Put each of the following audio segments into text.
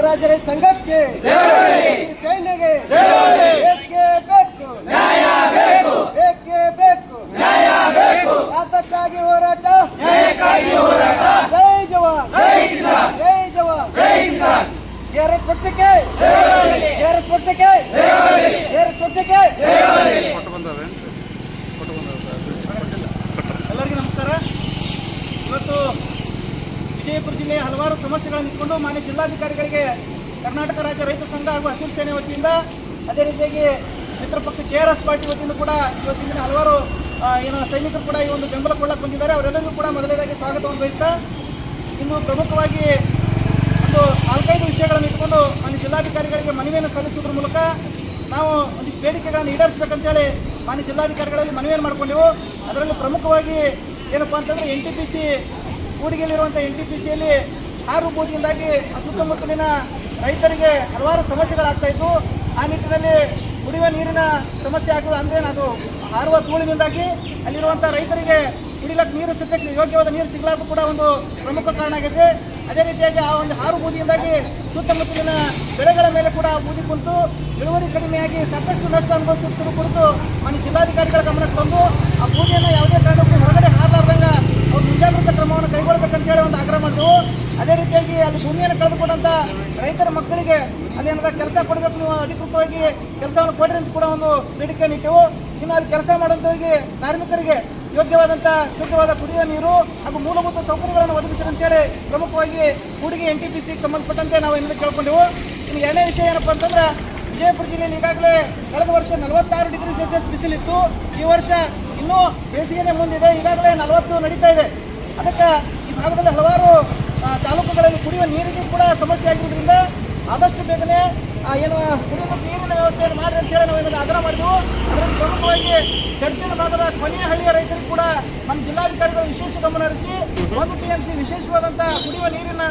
ರಾಜ್ಯ ರೈತ ಸಂಘಕ್ಕೆ ಸೇನೆಗೆ ಬೇಕೇ ಬೇಕು ಯಾತಕ್ಕಾಗಿ ಹೋರಾಟ ಜೈ ಜವಾನ್ ಜೈ ಜವಾನ್ KRS ಪಕ್ಷಕ್ಕೆ ಎಲ್ಲರಿಗೂ ನಮಸ್ಕಾರ. ಇವತ್ತು ವಿಜಯಪುರ ಜಿಲ್ಲೆಯ ಹಲವಾರು ಸಮಸ್ಯೆಗಳನ್ನು ಇಟ್ಕೊಂಡು ಮಾನ್ಯ ಜಿಲ್ಲಾಧಿಕಾರಿಗಳಿಗೆ ಕರ್ನಾಟಕ ರಾಜ್ಯ ರೈತ ಸಂಘ ಹಾಗೂ ಹಸಿರು ಸೇನೆ ವತಿಯಿಂದ, ಅದೇ ರೀತಿಯಾಗಿ ಮಿತ್ರ ಪಕ್ಷ KRS ಪಾರ್ಟಿ ವತಿಯಿಂದ ಕೂಡ ಇವತ್ತಿನ ದಿನ ಹಲವಾರು ಸೈನಿಕರು ಕೂಡ ಈ ಒಂದು ಬೆಂಬಲ ಕೊಡಕ್ಕೆ ಬಂದಿದ್ದಾರೆ. ಅವರೆಲ್ಲರಿಗೂ ಕೂಡ ಮೊದಲನೇದಾಗಿ ಸ್ವಾಗತವನ್ನು ಬಯಸ್ತಾ, ಇನ್ನು ಪ್ರಮುಖವಾಗಿ ಒಂದು 4-5 ವಿಷಯಗಳನ್ನು ಇಟ್ಕೊಂಡು ಮಾನ್ಯ ಜಿಲ್ಲಾಧಿಕಾರಿಗಳಿಗೆ ಮನವಿಯನ್ನು ಸಲ್ಲಿಸುವುದರ ಮೂಲಕ ನಾವು ಒಂದಿಷ್ಟು ಬೇಡಿಕೆಗಳನ್ನು ಈಡೇರಿಸಬೇಕಂತೇಳಿ ಮಾನ್ಯ ಜಿಲ್ಲಾಧಿಕಾರಿಗಳಲ್ಲಿ ಮನವಿಯನ್ನು ಮಾಡಿಕೊಂಡೆವು. ಅದರಲ್ಲಿ ಪ್ರಮುಖವಾಗಿ ಏನಪ್ಪ ಅಂತಂದರೆ NTPC ಕೂಡಿಗೆಯಲ್ಲಿರುವಂಥ NTPCಯಲ್ಲಿ ಹಾರು ಬೂದಿಯಿಂದಾಗಿ ಸುತ್ತಮುತ್ತಲಿನ ರೈತರಿಗೆ ಹಲವಾರು ಸಮಸ್ಯೆಗಳಾಗ್ತಾ ಇತ್ತು. ಆ ನಿಟ್ಟಿನಲ್ಲಿ ಕುಡಿಯುವ ನೀರಿನ ಸಮಸ್ಯೆ ಆಗುವುದು ಅಂದರೆ ಅದು ಹಾರುವ ಧೂಳಿನಿಂದಾಗಿ ಅಲ್ಲಿರುವಂಥ ರೈತರಿಗೆ ಕುಡಿಲಕ್ಕೆ ನೀರು ಸತ್ಯಕ್ಕೆ ಯೋಗ್ಯವಾದ ನೀರು ಸಿಗಲಾರ್ದು ಕೂಡ ಒಂದು ಪ್ರಮುಖ ಕಾರಣ ಆಗಿದೆ. ಅದೇ ರೀತಿಯಾಗಿ ಆ ಒಂದು ಹಾರು ಬೂದಿಯಿಂದಾಗಿ ಸುತ್ತಮುತ್ತಲಿನ ಬೆಳೆಗಳ ಮೇಲೆ ಕೂಡ ಬೂದಿ ಕುಂತು ಇಳುವರಿ ಕಡಿಮೆಯಾಗಿ ಸಾಕಷ್ಟು ನಷ್ಟ ಅನುಭವಿಸುತ್ತಿರುವ ಕುರಿತು ಮಾನ್ಯ ಜಿಲ್ಲಾಧಿಕಾರಿಗಳ ಗಮನಕ್ಕೆ ತಂದು ಆ ಬೂದಿಯನ್ನು ಯಾವುದೇ ಕಾರಣಕ್ಕೂ ಹೊರಗಡೆ ಹಾರಲಾರ್ದಂಗ ಅವ್ರು ಮುಂಜಾಗ್ರತಾ ಕ್ರಮವನ್ನು ಕೈಗೊಳ್ಳಬೇಕಂತೇಳಿ ಒಂದು ಆಗ್ರಹ ಮಾಡಿದೆವು. ಅದೇ ರೀತಿಯಾಗಿ ಅಲ್ಲಿ ಭೂಮಿಯನ್ನು ಕಳೆದುಕೊಂಡಂಥ ರೈತರ ಮಕ್ಕಳಿಗೆ ಅಲ್ಲೇನಾದ ಕೆಲಸ ಕೊಡಬೇಕು, ನೀವು ಅಧಿಕೃತವಾಗಿ ಕೆಲಸವನ್ನು ಕೊಡ್ರಿ ಅಂತ ಕೂಡ ಒಂದು ಬೇಡಿಕೆಯನ್ನು ಇಟ್ಟೆವು. ಇನ್ನು ಅಲ್ಲಿ ಕೆಲಸ ಮಾಡುವಂಥವರಿಗೆ ಕಾರ್ಮಿಕರಿಗೆ ಯೋಗ್ಯವಾದಂಥ ಶುದ್ಧವಾದ ಕುಡಿಯುವ ನೀರು ಹಾಗೂ ಮೂಲಭೂತ ಸೌಕರ್ಯಗಳನ್ನು ಒದಗಿಸಿದಂತೇಳಿ ಪ್ರಮುಖವಾಗಿ ಕೂಡಿಗೆ NTPCಗೆ ಸಂಬಂಧಪಟ್ಟಂತೆ ನಾವು ಇನ್ನೂ ಕೇಳ್ಕೊಂಡೆವು. ಇನ್ನು ಎರಡನೇ ವಿಷಯ ಏನಪ್ಪ ಅಂತಂದ್ರೆ, ವಿಜಯಪುರ ಜಿಲ್ಲೆಯಲ್ಲಿ ಈಗಾಗಲೇ ಕಳೆದ ವರ್ಷ 46 ಡಿಗ್ರಿ ಸೆಲ್ಸಿಯಸ್ ಬಿಸಿಲಿತ್ತು. ಈ ವರ್ಷ ಇನ್ನೂ ಬೇಸಿಗೆನೇ ಮುಂದಿದೆ, ಈಗಾಗಲೇ 40 ನಡೀತಾ ಇದೆ. ಅದಕ್ಕೆ ಈ ಭಾಗದಲ್ಲಿ ಹಲವಾರು ತಾಲೂಕುಗಳಲ್ಲಿ ಕುಡಿಯುವ ನೀರಿಗೆ ಕೂಡ ಸಮಸ್ಯೆ ಆಗಿರೋದ್ರಿಂದ ಆದಷ್ಟು ಬೇಗನೆ ಏನು ಕುಡಿಯುವ ನೀರಿನ ವ್ಯವಸ್ಥೆಯನ್ನು ಮಾಡಿ ಅಂತೇಳಿ ನಾವು ಏನನ್ನು ಆಗ್ರಹ ಮಾಡಿದೆವು. ಅದರಲ್ಲಿ ಪ್ರಮುಖವಾಗಿ ಚರ್ಚಿನ ಭಾಗದ ಕೊನೆಯ ಹಳ್ಳಿಯ ರೈತರಿಗೆ ಕೂಡ ನಮ್ಮ ಜಿಲ್ಲಾಧಿಕಾರಿಗಳು ವಿಶೇಷ ಗಮನ ಹರಿಸಿ 1 TMC ವಿಶೇಷವಾದಂಥ ಕುಡಿಯುವ ನೀರಿನ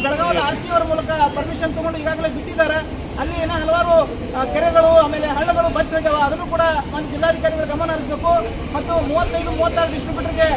ಬೆಳಗಾವದ RC ಅವರ ಮೂಲಕ ಪರ್ಮಿಷನ್ ತಗೊಂಡು ಈಗಾಗಲೇ ಬಿಟ್ಟಿದ್ದಾರೆ. ಅಲ್ಲಿ ಏನೋ ಹಲವಾರು ಕೆರೆಗಳು ಆಮೇಲೆ ಹಳ್ಳಗಳು ಬತ್ತಿ ಹೋಗ್ಯಾವ, ಅದನ್ನು ಕೂಡ ನಮ್ಮ ಜಿಲ್ಲಾಧಿಕಾರಿಗಳು ಗಮನ ಹರಿಸಬೇಕು. ಮತ್ತು 35-36 ಡಿಸ್ಟ್ರಿಬ್ಯೂಟರ್ಗೆ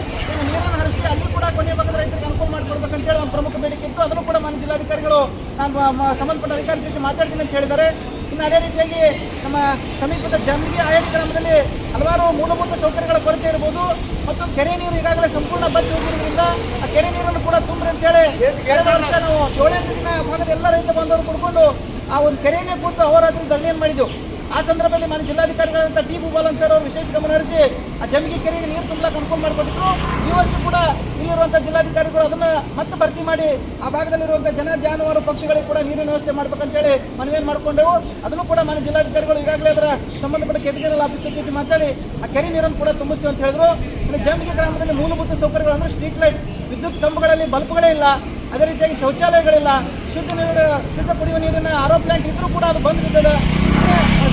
ನೀರನ್ನು ಹರಿಸಿ ಅಲ್ಲಿ ಕೂಡ ಕೊನೆಯ ಭಾಗದ ರೈತರಿಗೆ ಅನುಕೂಲ ಮಾಡಿಕೊಡ್ಬೇಕಂತೇಳಿ ಒಂದು ಪ್ರಮುಖ ಬೇಡಿಕೆ ಇತ್ತು. ಅದನ್ನು ಕೂಡ ನಮ್ಮ ಜಿಲ್ಲಾಧಿಕಾರಿಗಳು ನಾನು ಸಂಬಂಧಪಟ್ಟ ಅಧಿಕಾರಿ ಜೊತೆ ಮಾತಾಡ್ತೀನಿ ಅಂತ ಹೇಳಿದ್ದಾರೆ. ಇನ್ನು ಅದೇ ರೀತಿಯಾಗಿ ನಮ್ಮ ಸಮೀಪದ ಜಂಬಿಗೆ ಆಯಡಿ ಗ್ರಾಮದಲ್ಲಿ ಹಲವಾರು ಮೂಲಭೂತ ಸೌಕರ್ಯಗಳ ಕೊರತೆ ಇರಬಹುದು ಮತ್ತು ಕೆರೆ ನೀರು ಈಗಾಗಲೇ ಸಂಪೂರ್ಣ ಬತ್ತಿ ಹೋಗಿರೋದ್ರಿಂದ ಆ ಕೆರೆ ನೀರನ್ನು ಕೂಡ ತುಂಬ್ರಿ ಅಂತೇಳಿ ಕಳೆದ ವರ್ಷ ನಾವು 7-8 ದಿನ ಭಾಗದ ಎಲ್ಲ ರೈತ ಬಾಂಧವರು ಕುಡ್ಕೊಂಡು ಆ ಒಂದು ಕೆರೆಯನ್ನೇ ಕೂತು ಅಹೋರಾತ್ರಿ ಧರಣಿಯನ್ನು ಮಾಡಿದ್ದೆವು. ಆ ಸಂದರ್ಭದಲ್ಲಿ ಮಾನ್ಯ ಜಿಲ್ಲಾಧಿಕಾರಿಗಳಂತ ಟಿ ಭೂಪಾಲನ್ ಸರ್ ಅವರು ವಿಶೇಷ ಗಮನ ಹರಿಸಿ ಆ ಜಂಬಿಗೆ ಕೆರೆಗೆ ನೀರು ತುಂಬಲಾಕ ಅನುಕೂಲ ಮಾಡಿಕೊಟ್ಟಿದ್ರು. ಈ ವರ್ಷ ಕೂಡ ಇಲ್ಲಿರುವಂಥ ಜಿಲ್ಲಾಧಿಕಾರಿಗಳು ಅದನ್ನು ಮತ್ತೆ ಭರ್ತಿ ಮಾಡಿ ಆ ಭಾಗದಲ್ಲಿರುವಂಥ ಜಾನುವಾರು ಪಕ್ಷಿಗಳಿಗೆ ಕೂಡ ನೀರಿನ ವ್ಯವಸ್ಥೆ ಮಾಡ್ಬೇಕಂತೇಳಿ ಮನವಿಯನ್ನು ಮಾಡಿಕೊಂಡೆವು. ಅದನ್ನು ಕೂಡ ಮಾನ್ಯ ಜಿಲ್ಲಾಧಿಕಾರಿಗಳು ಈಗಾಗಲೇ ಅದರ ಸಂಬಂಧಪಟ್ಟ ಕೆಪಿಜನರಲ್ ಆಫೀಸರ್ ಜೊತೆ ಮಾತಾಡಿ ಆ ಕೆರೆ ನೀರನ್ನು ಕೂಡ ತುಂಬಿಸ್ತೀವಿ ಅಂತ ಹೇಳಿದ್ರು. ಇನ್ನು ಜಂಬಿಗೆ ಗ್ರಾಮದಲ್ಲಿ ಮೂಲಭೂತ ಸೌಕರ್ಯಗಳು ಅಂದರೆ ಸ್ಟ್ರೀಟ್ ಲೈಟ್, ವಿದ್ಯುತ್ ಕಂಬಗಳಲ್ಲಿ ಬಲ್ಬ್ಗಳೇ ಇಲ್ಲ, ಅದೇ ರೀತಿಯಾಗಿ ಶೌಚಾಲಯಗಳಿಲ್ಲ, ಶುದ್ಧ ಕುಡಿಯುವ ನೀರಿನ RO ಪ್ಲಾಂಟ್ ಇದ್ರೂ ಕೂಡ ಅದು ಬಂದ್ ಬಿದ್ದದ.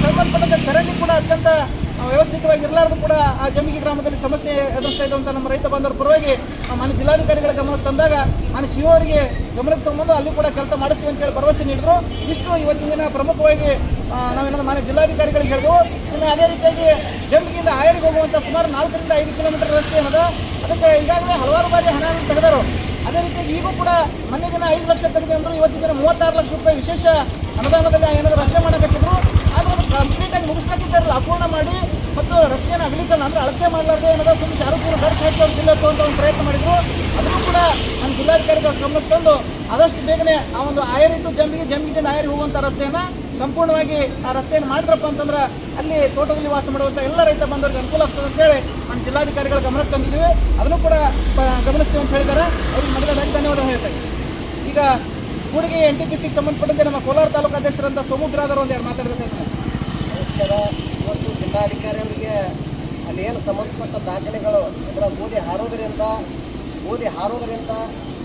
ಸಂಬಂಧಪಟ್ಟ ಚರಂಡಿ ಕೂಡ ಅತ್ಯಂತ ವ್ಯವಸ್ಥಿತವಾಗಿ ಇರಲಾರ್ದು ಕೂಡ ಆ ಜಂಬಿಗೆ ಗ್ರಾಮದಲ್ಲಿ ಸಮಸ್ಯೆ ಎದುರಿಸ್ತಾ ಇದ್ದಂಥ ನಮ್ಮ ರೈತ ಬಾಂಧವರ ಪರವಾಗಿ ಮಾನ್ಯ ಜಿಲ್ಲಾಧಿಕಾರಿಗಳ ಗಮನಕ್ಕೆ ತಂದಾಗ ಮಾನ್ಯ CO ಅವರಿಗೆ ಗಮನಕ್ಕೆ ತಗೊಂಡು ಅಲ್ಲಿ ಕೂಡ ಕೆಲಸ ಮಾಡಿಸ್ತೀವಿ ಅಂತೇಳಿ ಭರವಸೆ ನೀಡಿದ್ರು. ಇಷ್ಟು ಇವತ್ತಿನ ದಿನ ಪ್ರಮುಖವಾಗಿ ನಾವೇನಾದ್ರು ಮಾನ್ಯ ಜಿಲ್ಲಾಧಿಕಾರಿಗಳಿಗೆ ಹೇಳಿದೆವು. ಇನ್ನು ಅದೇ ರೀತಿಯಾಗಿ ಜಂಬಿಗೆಯಿಂದ ಆಯರಿಗೆ ಹೋಗುವಂಥ ಸುಮಾರು 4-5 ಕಿಲೋಮೀಟರ್ ರಸ್ತೆ ಏನದ, ಅದಕ್ಕೆ ಈಗಾಗಲೇ ಹಲವಾರು ಬಾರಿ ಹಣವನ್ನು ತೆಗೆದರು. ಅದೇ ರೀತಿಯಾಗಿ ಈಗೂ ಕೂಡ ಮೊನ್ನೆ ದಿನ 5 ಲಕ್ಷ ತೆಗೆದು ಅಂದರು, ಇವತ್ತಿನ ದಿನ 36 ಲಕ್ಷ ರೂಪಾಯಿ ವಿಶೇಷ ಅನುದಾನದಲ್ಲಿ ಏನಾದರೂ ರಸ್ತೆ ಮಾಡಬೇಕಿದ್ರು. ಆದರೆ ಅದು ಕಂಪ್ಲೀಟಾಗಿ ಮುಗಿಸ್ಲಿಕ್ಕಿದ್ದಾರಲ್ಲ, ಅಪೂರ್ಣ ಮಾಡಿ ಮತ್ತು ರಸ್ತೆಯನ್ನು ಅಗಲೀಕರಣ ಅಂದರೆ ಅಳತೆ ಮಾಡಲಾರ್ದು ಏನಾದರೂ ಸ್ವಲ್ಪ ಚಾರುಪೂರ್ಣ ಖರ್ಚು ಹಾಕಿ ಅವ್ರು ಜಿಲ್ಲೆ ಅಂತ ಒಂದು ಪ್ರಯತ್ನ ಮಾಡಿದ್ರು. ಅದನ್ನು ಕೂಡ ನಮ್ಮ ಜಿಲ್ಲಾಧಿಕಾರಿಗಳ ಗಮನಕ್ಕೆ ತಂದು ಆದಷ್ಟು ಬೇಗನೆ ಆ ಒಂದು ಆಯರ್ ಟು ಜಂಬಿಗಿಂದ ಆಯರ್ ಹೋಗುವಂಥ ರಸ್ತೆಯನ್ನು ಸಂಪೂರ್ಣವಾಗಿ ಆ ರಸ್ತೆಯನ್ನು ಮಾಡಿದ್ರಪ್ಪ ಅಂತಂದ್ರೆ ಅಲ್ಲಿ ತೋಟದಲ್ಲಿ ವಾಸ ಮಾಡುವಂಥ ಎಲ್ಲ ರೈತ ಬಂದವರಿಗೆ ಅನುಕೂಲ ಆಗ್ತದೆ ಅಂತೇಳಿ ನಮ್ಮ ಜಿಲ್ಲಾಧಿಕಾರಿಗಳ ಗಮನಕ್ಕೆ ತಂದಿದ್ದೀವಿ. ಅದನ್ನು ಕೂಡ ಗಮನಿಸ್ತೀವಿ ಅಂತ ಹೇಳಿದ್ದಾರೆ. ಅವ್ರಿಗೆ ಮೊದಲಾಗಿ ಧನ್ಯವಾದ ಹೇಳ್ತಾರೆ. ಈಗ ಕೂಡಿಗೆ NTPCಗೆ ಸಂಬಂಧಪಟ್ಟಂತೆ ನಮ್ಮ ಕೋಲಾರ ತಾಲೂಕು ಅಧ್ಯಕ್ಷರಂತ ಸೋಮುಗ್ರಾದವರು ಒಂದೆರಡು ಮಾತಾಡಬೇಕಾಗ್ತದೆ. ನಮಸ್ಕಾರ. ಇವತ್ತು ಜಿಲ್ಲಾಧಿಕಾರಿ ಅವರಿಗೆ ಅಲ್ಲಿ ಏನು ಸಂಬಂಧಪಟ್ಟ ದಾಖಲೆಗಳು ಅಂದರೆ ಬೂದಿ ಹಾರೋದರಿಂದ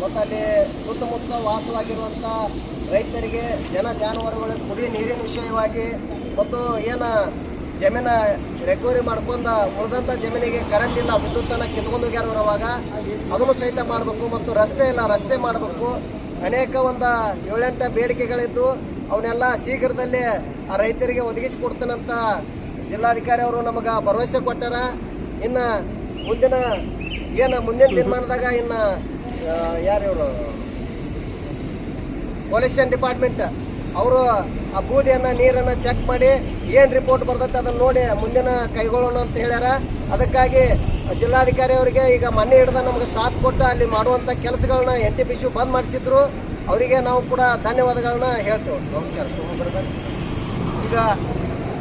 ಮತ್ತು ಅಲ್ಲಿ ಸುತ್ತಮುತ್ತ ವಾಸವಾಗಿರುವಂಥ ರೈತರಿಗೆ ಜಾನುವಾರುಗಳಿಗೆ ಕುಡಿಯೋ ನೀರಿನ ವಿಷಯವಾಗಿ ಮತ್ತು ಏನು ಜಮೀನ ರಿಕವರಿ ಮಾಡ್ಕೊಂಡು ಉಳಿದಂಥ ಜಮೀನಿಗೆ ಕರೆಂಟ್ ಇಲ್ಲ, ವಿದ್ಯುತ್ತನ್ನು ಕಿತ್ಕೊಂಡು ಹೋಗ್ಯಾರವಾಗ ಅದನ್ನು ಸಹಿತ ಮಾಡಬೇಕು. ಮತ್ತು ರಸ್ತೆ ಮಾಡಬೇಕು. ಅನೇಕ ಒಂದು 7-8 ಬೇಡಿಕೆಗಳಿದ್ದು ಅವನ್ನೆಲ್ಲ ಶೀಘ್ರದಲ್ಲೇ ಆ ರೈತರಿಗೆ ಒದಗಿಸಿಕೊಡ್ತಾನಂತ ಜಿಲ್ಲಾಧಿಕಾರಿ ಅವರು ನಮಗೆ ಭರವಸೆ ಕೊಟ್ಟಾರ. ಇನ್ನು ಮುಂದಿನ ದಿನಮಾನದಾಗ ಇನ್ನು ಯಾರಿವರು ಪೊಲ್ಯೂಷನ್ ಡಿಪಾರ್ಟ್ಮೆಂಟ್ ಅವರು ಆ ಬೂದಿಯನ್ನ ನೀರನ್ನ ಚೆಕ್ ಮಾಡಿ ಏನ್ ರಿಪೋರ್ಟ್ ಬರ್ತೈತೆ ಅದನ್ನ ನೋಡಿ ಮುಂದಿನ ಕೈಗೊಳ್ಳೋಣ ಅಂತ ಹೇಳ್ಯಾರ. ಅದಕ್ಕಾಗಿ ಜಿಲ್ಲಾಧಿಕಾರಿ ಅವರಿಗೆ ಈಗ ಮೊನ್ನೆ ಹಿಡಿದ ನಮ್ಗೆ ಸಾಥ್ ಕೊಟ್ಟು ಅಲ್ಲಿ ಮಾಡುವಂತ ಕೆಲಸಗಳನ್ನ NTPC ಬಂದ್ ಮಾಡಿಸಿದ್ರು. ಅವರಿಗೆ ನಾವು ಕೂಡ ಧನ್ಯವಾದಗಳನ್ನ ಹೇಳ್ತೇವೆ. ನಮಸ್ಕಾರ. ಈಗ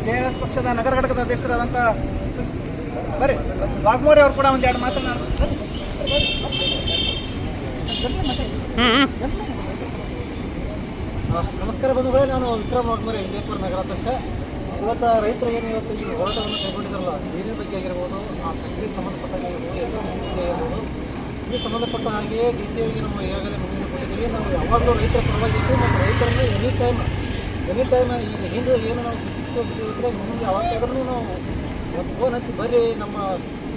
KRS ಪಕ್ಷದ ನಗರ ಘಟಕದ ಅಧ್ಯಕ್ಷರಾದಂಥ ಬರ್ರಿ ವಾಘಮೋರೆ ಅವರು ಕೂಡ ಒಂದೆರಡು ಮಾತನಾಡ್ತಾರೆ. ನಮಸ್ಕಾರ ಬಂಧುಗಳೇ, ನಾನು ವಿಕ್ರಮ್ ವಾಘಮೋರೆ, ವಿಜಯಪುರ ನಗರಾಧ್ಯಕ್ಷ. ಇವತ್ತು ರೈತರು ಏನು ಇವತ್ತು ಈ ಹೋರಾಟವನ್ನು ಕೈಗೊಂಡಿದ್ದಾರಲ್ಲ, ನೀರಿನ ಬಗ್ಗೆ ಆಗಿರ್ಬೋದು, ಆ ಫ್ಯಾಕ್ಟ್ರಿಗೆ ಸಂಬಂಧಪಟ್ಟ ಆಗಿರ್ಬೋದು, ಆಗಿರ್ಬೋದು, ಈ ಸಂಬಂಧಪಟ್ಟ ಹಾಗೆ DC ಅವರಿಗೆ ನಾವು ಈಗಾಗಲೇ ಮನವಿ ಕೊಟ್ಟಿದ್ದೀವಿ. ನಾವು ಯಾವಾಗಲೂ ರೈತರ ಪರವಾಗಿದ್ದು ಮತ್ತು ರೈತರನ್ನು ಎನಿ ಟೈಮ್ ಈಗ ಹಿಂದೆ ಏನು ನಾವು ಸೂಚಿಸಿದ್ರೆ ಮುಂದೆ ಯಾವಾಗಾದ್ರೂ ನಾವು ಫೋನ್ ಹಚ್ಚಿ ಬರ್ರಿ ನಮ್ಮ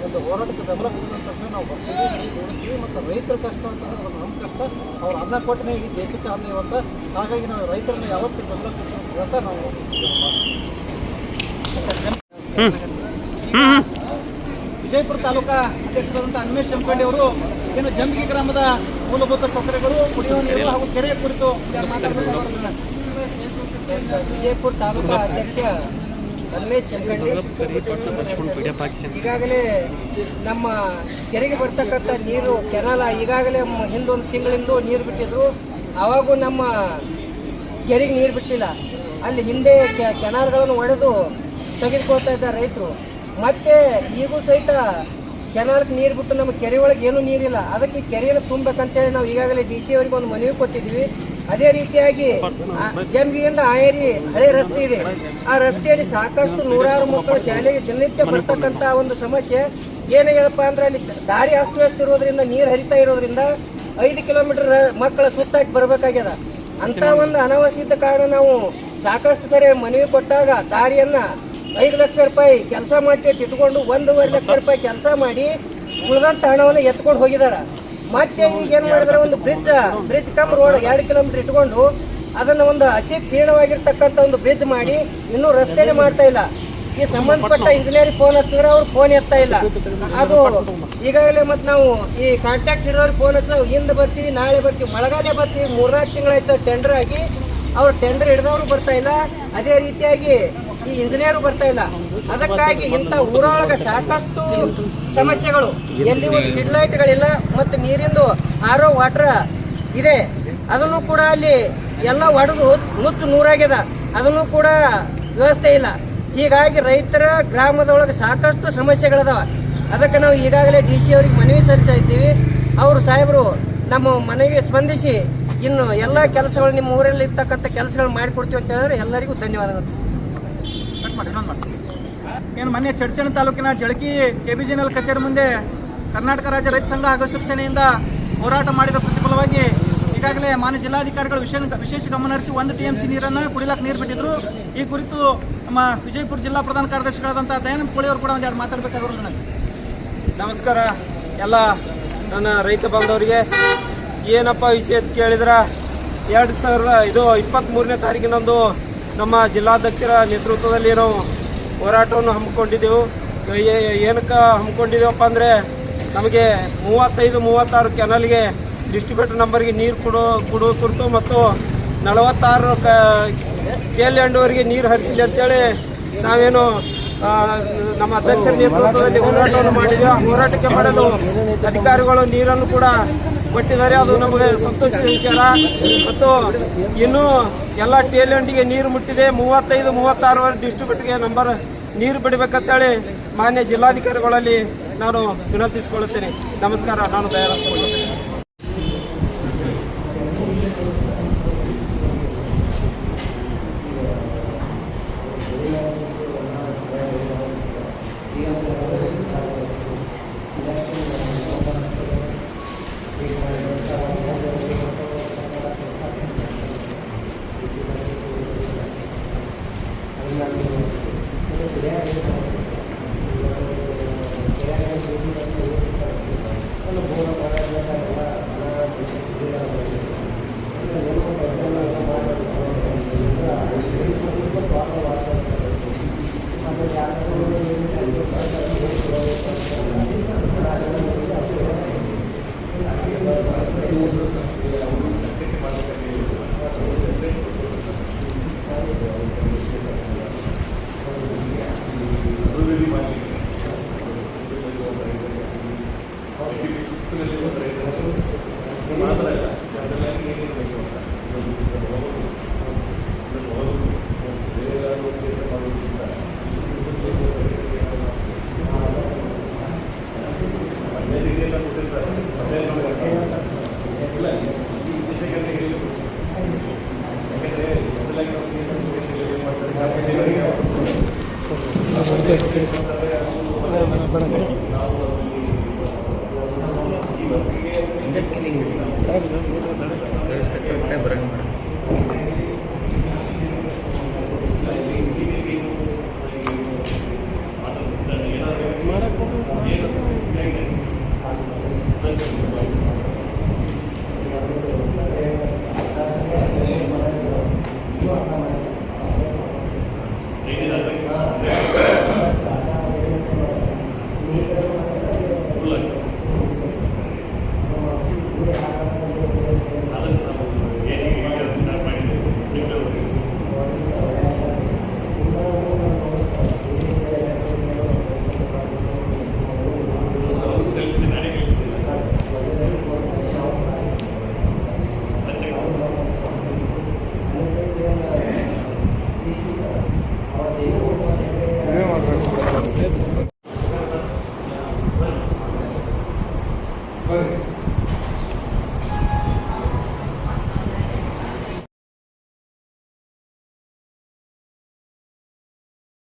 ಒಂದು ಹೋರಾಟಕ್ಕೆ ಬೆಂಬಲ ಕೊಟ್ಟಿದ ತಕ್ಷಣ ನಾವು ಬರ್ತೀವಿ, ಕೈ ಜೋಡಿಸ್ತೀವಿ. ಮತ್ತು ರೈತರ ಕಷ್ಟ ಅಂತಂದ್ರೆ ಅದು ನಮ್ಮ ಕಷ್ಟ, ಅವ್ರು ಅನ್ನ ಕೊಟ್ಟನೆ ಇಡೀ ದೇಶಕ್ಕೆ ಅನ್ನ ಇವತ್ತು. ಹಾಗಾಗಿ ನಾವು ರೈತರನ್ನ ಯಾವತ್ತೂ ಬೆಂಬಲ ಕೊಡ್ತೀವಿ ಅಂತ ನಾವು ವಿಜಯಪುರ ತಾಲೂಕಾ ಅಧ್ಯಕ್ಷರಾದಂಥ ಅನ್ಮೇಶ್ ಜಂಪಂಡಿ ಅವರು ಏನು ಜಂಬಿಗಿ ಗ್ರಾಮದ ಮೂಲಭೂತ ಸೌಕರ್ಯಗಳು, ಕುಡಿಯುವ ನೀರು ಹಾಗೂ ಕೆರೆಯ ಕುರಿತು ಮಾತಾಡಬೇಕು. ವಿಜಯಪುರ ತಾಲೂಕಾ ಅಧ್ಯಕ್ಷ ಅನ್ಮೇಶ್ ಜಂಪಂಡಿ, ಈಗಾಗಲೇ ನಮ್ಮ ಕೆರೆಗೆ ಬರ್ತಕ್ಕಂಥ ನೀರು ಕೆನಾಲ ಈಗಾಗಲೇ ಹಿಂದೊಂದು ತಿಂಗಳಿಂದ ನೀರು ಬಿಟ್ಟಿದ್ರು. ಆವಾಗೂ ನಮ್ಮ ಕೆರೆಗೆ ನೀರು ಬಿಟ್ಟಿಲ್ಲ. ಅಲ್ಲಿ ಹಿಂದೆ ಕೆನಾಲ್ಗಳನ್ನು ಒಡೆದು ತೆಗೆದುಕೊಳ್ತಾ ಇದ್ದಾರೆ ರೈತರು. ಮತ್ತೆ ಈಗೂ ಸಹಿತ ಕೆನಾಲ್ಗೆ ನೀರು ಬಿಟ್ಟು ನಮ್ಮ ಕೆರೆ ಒಳಗೆ ಏನೂ ನೀರಿಲ್ಲ. ಅದಕ್ಕೆ ಕೆರೆಯನ್ನು ತುಂಬಬೇಕಂತೇಳಿ ನಾವು ಈಗಾಗಲೇ DC ಅವರಿಗೆ ಒಂದು ಮನವಿ ಕೊಟ್ಟಿದ್ವಿ. ಅದೇ ರೀತಿಯಾಗಿ ಜಂಬಿಗಿಂದ ಆಯೇರಿ ಹಳೆ ರಸ್ತೆ ಇದೆ. ಆ ರಸ್ತೆಯಲ್ಲಿ ಸಾಕಷ್ಟು ನೂರಾರು ಮಕ್ಕಳು ಶಾಲೆಗೆ ದಿನನಿತ್ಯ ಬರ್ತಕ್ಕಂತ ಒಂದು ಸಮಸ್ಯೆ ಏನಾಗ್ಯದಪ್ಪ ಅಂದ್ರೆ ಅಲ್ಲಿ ದಾರಿ ಅಸ್ತವ್ಯಸ್ತ ಇರೋದ್ರಿಂದ, ನೀರು ಹರಿತಾ ಇರೋದ್ರಿಂದ 5 ಕಿಲೋಮೀಟರ್ ಮಕ್ಕಳ ಸುತ್ತಾಕಿ ಬರಬೇಕಾಗ್ಯದ. ಅಂತ ಒಂದು ಅನಾವಶ್ಯಕ ಕಾರಣ ನಾವು ಸಾಕಷ್ಟು ಸರಿ ಮನವಿ ಕೊಟ್ಟಾಗ ದಾರಿಯನ್ನ 5 ಲಕ್ಷ ರೂಪಾಯಿ ಕೆಲಸ ಮಾಡ್ತೀವಿ ಇಟ್ಕೊಂಡು 1.5 ಲಕ್ಷ ರೂಪಾಯಿ ಕೆಲಸ ಮಾಡಿ ಉಳಿದಂತ ಹಣವನ್ನು ಎತ್ಕೊಂಡು ಹೋಗಿದಾರ. ಮತ್ತೆ ಈಗ ಏನ್ ಮಾಡಿದ್ರೆ ಒಂದು ಬ್ರಿಡ್ಜ್ ಕಮ್ ರೋಡ್ 2 ಕಿಲೋಮೀಟರ್ ಇಟ್ಕೊಂಡು ಅದನ್ನ ಒಂದು ಅತಿ ಕ್ಷೀಣವಾಗಿರ್ತಕ್ಕಂಥ ಒಂದು ಬ್ರಿಡ್ಜ್ ಮಾಡಿ ಇನ್ನೂ ರಸ್ತೆನೇ ಮಾಡ್ತಾ ಇಲ್ಲ. ಈ ಸಂಬಂಧಪಟ್ಟ ಇಂಜಿನಿಯರಿಂಗ್ ಫೋನ್ ಹಚ್ಚಿದ್ರೆ ಅವ್ರು ಫೋನ್ ಎತ್ತಾ ಇಲ್ಲ. ಅದು ಈಗಾಗಲೇ ಮತ್ತೆ ನಾವು ಈ ಕಾಂಟ್ಯಾಕ್ಟ್ ಹಿಡಿದವ್ರಿಗೆ ಫೋನ್ ಹಚ್ಚ ಹಿಂದೆ ಬರ್ತೀವಿ, ನಾಳೆ ಬರ್ತೀವಿ, ಮಳೆಗಾಲ ಬರ್ತೀವಿ, 3-4 ತಿಂಗಳಾಯ್ತು ಟೆಂಡರ್ ಆಗಿ. ಅವ್ರು ಟೆಂಡರ್ ಹಿಡಿದವರು ಬರ್ತಾ ಇಲ್ಲ. ಅದೇ ರೀತಿಯಾಗಿ ಈ ಇಂಜಿನಿಯರ್ ಬರ್ತಾ ಇಲ್ಲ. ಅದಕ್ಕಾಗಿ ಇಂಥ ಊರೊಳಗ ಸಾಕಷ್ಟು ಸಮಸ್ಯೆಗಳು, ಎಲ್ಲಿ ಒಂದು ಸಿಡ್ ಲೈಟ್ಗಳಿಲ್ಲ ಮತ್ತು ನೀರಿಂದು RO ವಾಟರ್ ಇದೆ, ಅದನ್ನು ಕೂಡ ಅಲ್ಲಿ ಎಲ್ಲ ಒಡೆದು ನುಚ್ಚು ನೂರಾಗ್ಯದ, ಅದನ್ನು ಕೂಡ ವ್ಯವಸ್ಥೆ ಇಲ್ಲ. ಹೀಗಾಗಿ ರೈತರ ಗ್ರಾಮದೊಳಗೆ ಸಾಕಷ್ಟು ಸಮಸ್ಯೆಗಳದಾವ. ಅದಕ್ಕೆ ನಾವು ಈಗಾಗಲೇ DC ಅವರಿಗೆ ಮನವಿ ಸಲ್ಲಿಸ್ತಾ ಇದ್ದೀವಿ. ಅವರು ಸಾಹೇಬರು ನಮ್ಮ ಮನೆಗೆ ಸ್ಪಂದಿಸಿ ಇನ್ನು ಎಲ್ಲ ಕೆಲಸಗಳು ನಿಮ್ಮ ಊರಲ್ಲಿ ಇರ್ತಕ್ಕಂಥ ಕೆಲಸಗಳು ಮಾಡಿಕೊಡ್ತೀವಿ ಅಂತ ಹೇಳಿದ್ರೆ ಎಲ್ಲರಿಗೂ ಧನ್ಯವಾದಗಳು. ಏನು ಮೊನ್ನೆ ಚಡ್ಚಣ ತಾಲೂಕಿನ ಜಳಕಿ KBJNL ಕಚೇರಿ ಮುಂದೆ ಕರ್ನಾಟಕ ರಾಜ್ಯ ರೈತ ಸಂಘ ಹಾಗೂ ಶಿವಸೇನೆಯಿಂದ ಹೋರಾಟ ಮಾಡಿದ ಪ್ರತಿಫಲವಾಗಿ ಈಗಾಗಲೇ ಮಾನ್ಯ ಜಿಲ್ಲಾಧಿಕಾರಿಗಳು ವಿಶೇಷ ಗಮನ ಹರಿಸಿ 1 TMC ನೀರನ್ನು ಕುಡಿಲಾಕ ನೀರು ಬಿಟ್ಟಿದ್ರು. ಈ ಕುರಿತು ನಮ್ಮ ವಿಜಯಪುರ ಜಿಲ್ಲಾ ಪ್ರಧಾನ ಕಾರ್ಯದರ್ಶಿಗಳಾದಂಥ ದಯಾನಂದ ಕೋಳಿ ಅವರು ಕೂಡ ಒಂದೆರಡು ಮಾತಾಡಬೇಕಾದ್ರು. ನನಗೆ ನಮಸ್ಕಾರ. ಎಲ್ಲ ನನ್ನ ರೈತ ಬಾಂಧವರಿಗೆ ಏನಪ್ಪ ವಿಷಯ ಕೇಳಿದ್ರೆ 2023ನೇ ತಾರೀಕಿನಂದು ನಮ್ಮ ಜಿಲ್ಲಾಧ್ಯಕ್ಷರ ನೇತೃತ್ವದಲ್ಲಿ ನಾವು ಹೋರಾಟವನ್ನು ಹಮ್ಮಿಕೊಂಡಿದ್ದೆವು. ಏನಕ್ಕೆ ಹಮ್ಮಿಕೊಂಡಿದ್ದೇವಪ್ಪ ಅಂದರೆ ನಮಗೆ 35-36 ಕೆನಲ್ಗೆ ಡಿಸ್ಟ್ರಿಬ್ಯೂಟರ್ ನಂಬರ್ಗೆ ನೀರು ಕೊಡುವ ಕುರಿತು ಮತ್ತು 46 KL-ವರೆಗೆ ನೀರು ಹರಿಸಲಿ ಅಂತೇಳಿ ನಾವೇನು ನಮ್ಮ ಅಧ್ಯಕ್ಷರ ನೇತೃತ್ವದಲ್ಲಿ ಹೋರಾಟವನ್ನು ಮಾಡಿದ್ವಿ. ಆ ಹೋರಾಟಕ್ಕೆ ಮಾಡಲು ಅಧಿಕಾರಿಗಳು ನೀರನ್ನು ಕೂಡ ಕೊಟ್ಟಿದ್ದಾರೆ. ಅದು ನಮಗೆ ಸಂತೋಷದ ವಿಚಾರ. ಮತ್ತು ಇನ್ನೂ ಎಲ್ಲ KL-ಗೆ ನೀರು ಮುಟ್ಟಿದೆ. 35-36 ಡಿಸ್ಟ್ರಿಬ್ಯೂಟರ್ಗೆ ನಂಬರ್ ನೀರು ಬಿಡಬೇಕಂತೇಳಿ ಮಾನ್ಯ ಜಿಲ್ಲಾಧಿಕಾರಿಗಳಲ್ಲಿ ನಾನು ವಿನಂತಿಸಿಕೊಳ್ಳುತ್ತೇನೆ. ನಮಸ್ಕಾರ. ನಾನು ದಯಾನಂದ. ವಿಡಿಯೋ ಮಾಡಬೇಕು.